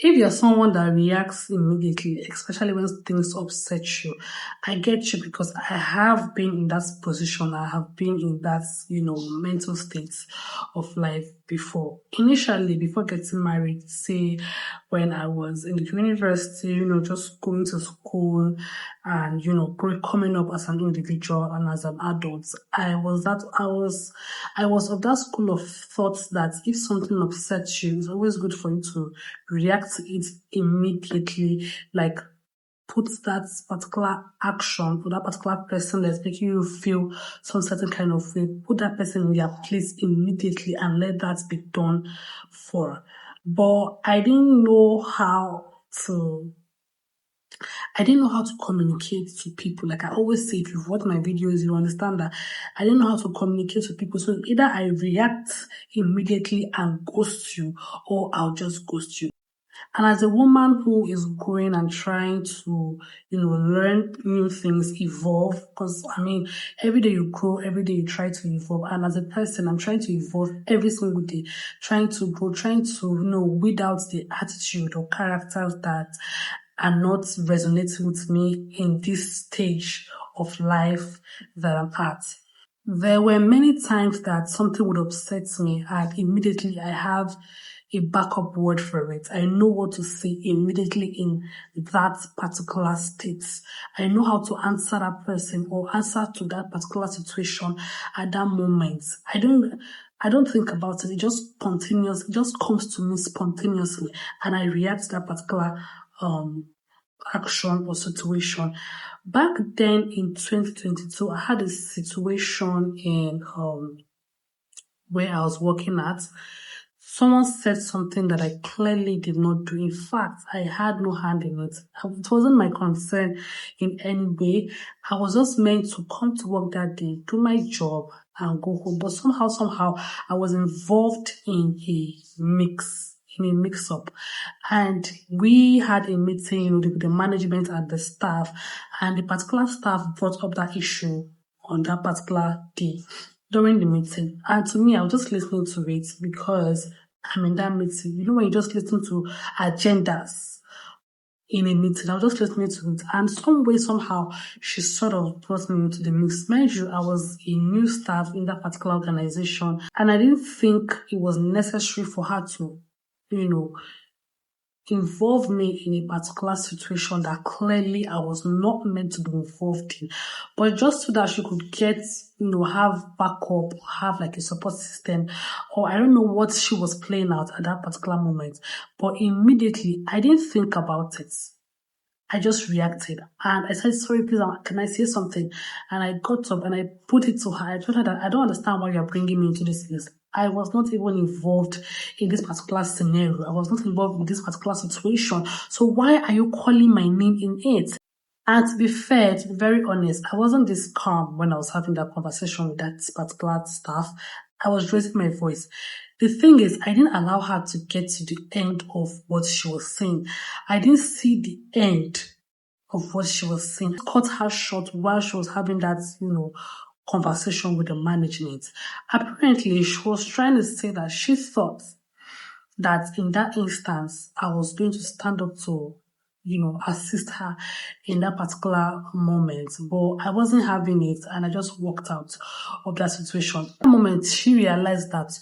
If you're someone that reacts immediately, especially when things upset you, I get you because I have been in that position. I have been in that, mental state of life before. Initially, before getting married, say when I was in the university, just going to school and, coming up as an individual and as an adult, I was of that school of thought that if something upsets you, it's always good for you to react to it immediately, like put that particular action or that particular person that's making you feel some certain kind of way, put that person in their place immediately and let that be done for. But I didn't know how to communicate to people. Like I always say, if you've watched my videos, you understand that I didn't know how to communicate to people. So either I react immediately and ghost you, or I'll just ghost you. And as a woman who is growing and trying to, learn new things, evolve, because every day you grow, every day you try to evolve. And as a person, I'm trying to evolve every single day, trying to grow, trying to, weed out the attitude or characters that are not resonating with me in this stage of life that I'm at. There were many times that something would upset me and immediately I have a backup word for it. I know what to say immediately in that particular state. I know how to answer that person or answer to that particular situation at that moment. I don't think about it. It just comes to me spontaneously and I react to that particular action or situation. Back then in 2022, I had a situation in where I was working at. Someone said something that I clearly did not do. In fact, I had no hand in it. It wasn't my concern in any way. I was just meant to come to work that day, do my job, and go home. But somehow, I was involved in a mix-up. And we had a meeting with the management and the staff, and the particular staff brought up that issue on that particular day during the meeting. And to me, I was just listening to it because I'm in that meeting. When you just listen to agendas in a meeting, I was just listening to it. And some way, somehow, she sort of brought me into the mix. Mind you, I was a new staff in that particular organization, and I didn't think it was necessary for her to, involve me in a particular situation that clearly I was not meant to be involved in. But just so that she could get, have backup, have like a support system, or I don't know what she was playing out at that particular moment. But immediately, I didn't think about it. I just reacted and I said, sorry, please, can I say something? And I got up and I put it to her. I told her that I don't understand why you're bringing me into this list. I was not even involved in this particular scenario. I was not involved in this particular situation. So why are you calling my name in it? And to be fair, to be very honest, I wasn't this calm when I was having that conversation with that particular staff. I was raising my voice. The thing is, I didn't allow her to get to the end of what she was saying. I didn't see the end of what she was saying. I cut her short while she was having that, conversation with the management. Apparently, she was trying to say that she thought that in that instance, I was going to stand up to, assist her in that particular moment. But I wasn't having it and I just walked out of that situation. At that moment, she realized that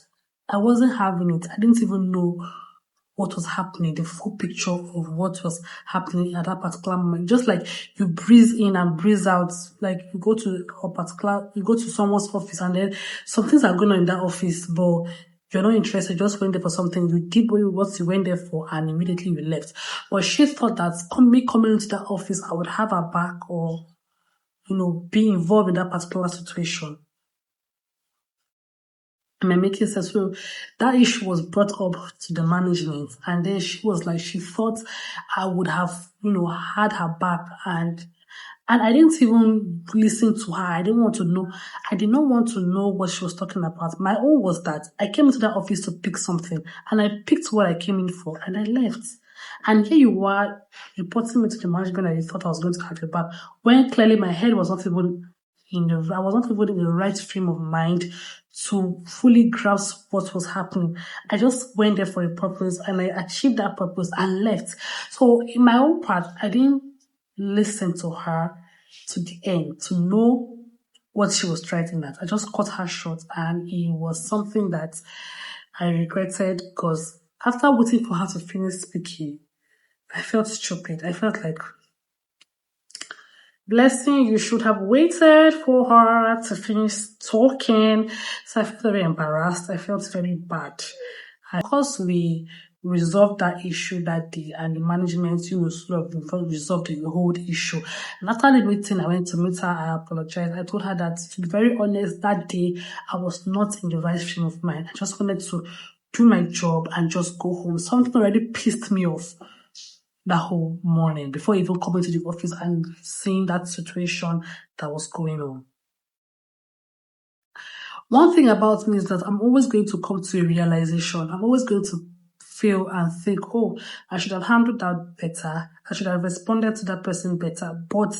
I wasn't having it. I didn't even know what was happening, the full picture of what was happening at that particular moment. Just like you breathe in and breathe out, like you go to someone's office and then some things are going on in that office, but you're not interested, you just went there for something, you did what you went there for and immediately you left. But she thought that me coming into that office, I would have her back or, be involved in that particular situation. Am I making sense? So that issue was brought up to the management and then she was like, she thought I would have, had her back and I didn't even listen to her. I did not want to know what she was talking about. My own was that I came into that office to pick something and I picked what I came in for and I left. And here you are reporting me to the management that you thought I was going to have your back when clearly my head was not even I was not even in the right frame of mind to fully grasp what was happening. I just went there for a purpose and I achieved that purpose and left. So in my own part, I didn't listen to her to the end to know what she was trying at. I just cut her short, and it was something that I regretted, because after waiting for her to finish speaking, I felt stupid. I felt like, Blessing, you should have waited for her to finish talking. So I felt very embarrassed. I felt very bad. And because we resolved that issue that day, and the management, sort of resolved the whole issue. And after the meeting, I went to meet her. I apologized. I told her that, to be very honest, that day I was not in the right frame of mind. I just wanted to do my job and just go home. Something already pissed me off that whole morning before even coming to the office and seeing that situation that was going on. One thing about me is that I'm always going to come to a realization. I'm always going to feel and think, oh, I should have handled that better. I should have responded to that person better. But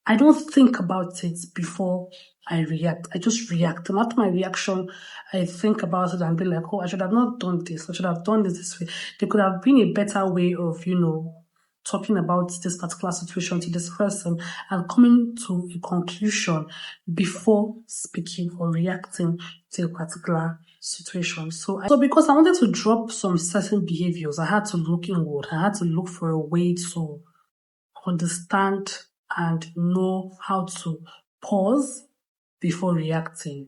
I don't think about it before I react. I just react. And after my reaction, I think about it and be like, oh, I should have not done this. I should have done this way. There could have been a better way of, talking about this particular situation to this person and coming to a conclusion before speaking or reacting to a particular situation. So because I wanted to drop some certain behaviors, I had to look inward. I had to look for a way to understand and know how to pause before reacting.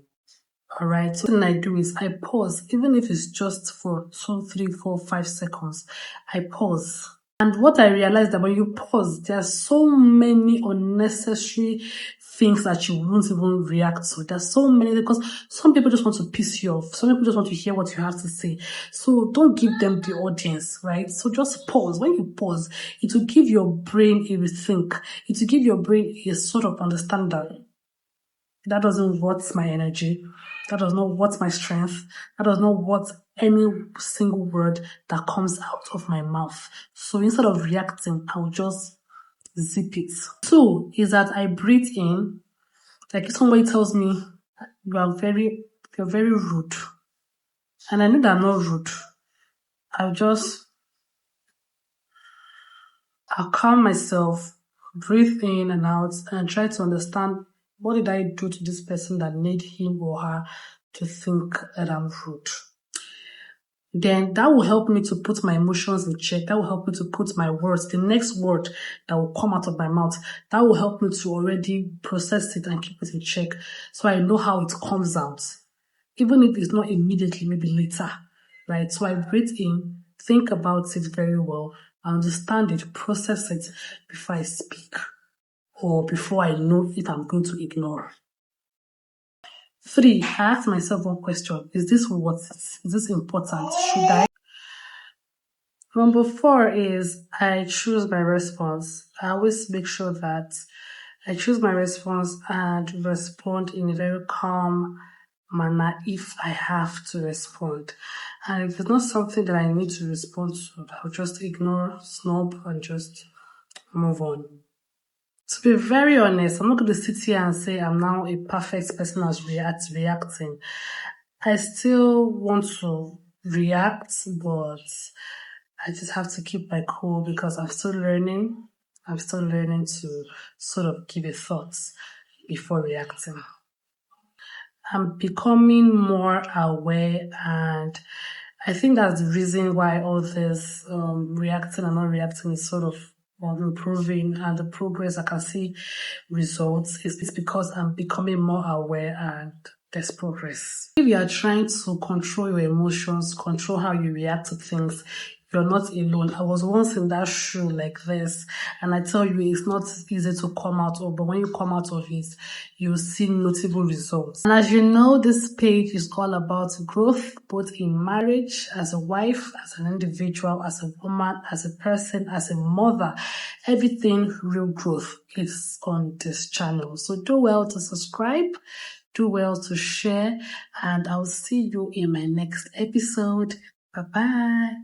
Alright, so what I do is I pause, even if it's just for 2, 3, 4, 5 seconds. I pause. And what I realized, that when you pause, there are so many unnecessary things that you won't even react to. There's so many, because some people just want to piss you off. Some people just want to hear what you have to say. So don't give them the audience, right? So just pause. When you pause, it will give your brain a rethink. It will give your brain a sort of understanding. That doesn't worth my energy. That does not worth my strength. That does not worth any single word that comes out of my mouth. So instead of reacting, I will just zip it. 2 is that I breathe in. Like if somebody tells me, you're very rude, and I know that I'm not rude, I'll calm myself, breathe in and out, and try to understand, what did I do to this person that made him or her to think that I'm rude? Then that will help me to put my emotions in check. That will help me to put my words, the next word that will come out of my mouth, that will help me to already process it and keep it in check, so I know how it comes out. Even if it's not immediately, maybe later, right? So I breathe in, think about it very well, understand it, process it before I speak, or before I know if I'm going to ignore. 3, I ask myself one question: is this worth it? Is this important? Should I? Number 4 is I choose my response. I always make sure that I choose my response and respond in a very calm manner if I have to respond. And if it's not something that I need to respond to, I'll just ignore, snub, and just move on. To be very honest, I'm not going to sit here and say I'm now a perfect person as reacting. I still want to react, but I just have to keep my cool, because I'm still learning. I'm still learning to sort of give a thought before reacting. I'm becoming more aware, and I think that's the reason why all this reacting and not reacting is sort of improving, and the progress I can see results is because I'm becoming more aware and there's progress. If you are trying to control your emotions, control how you react to things, you're not alone. I was once in that shoe like this, and I tell you, it's not easy to come out of, but when you come out of it, you'll see notable results. And as you know, this page is all about growth, both in marriage, as a wife, as an individual, as a woman, as a person, as a mother. Everything real growth is on this channel. So do well to subscribe, do well to share, and I'll see you in my next episode. Bye-bye.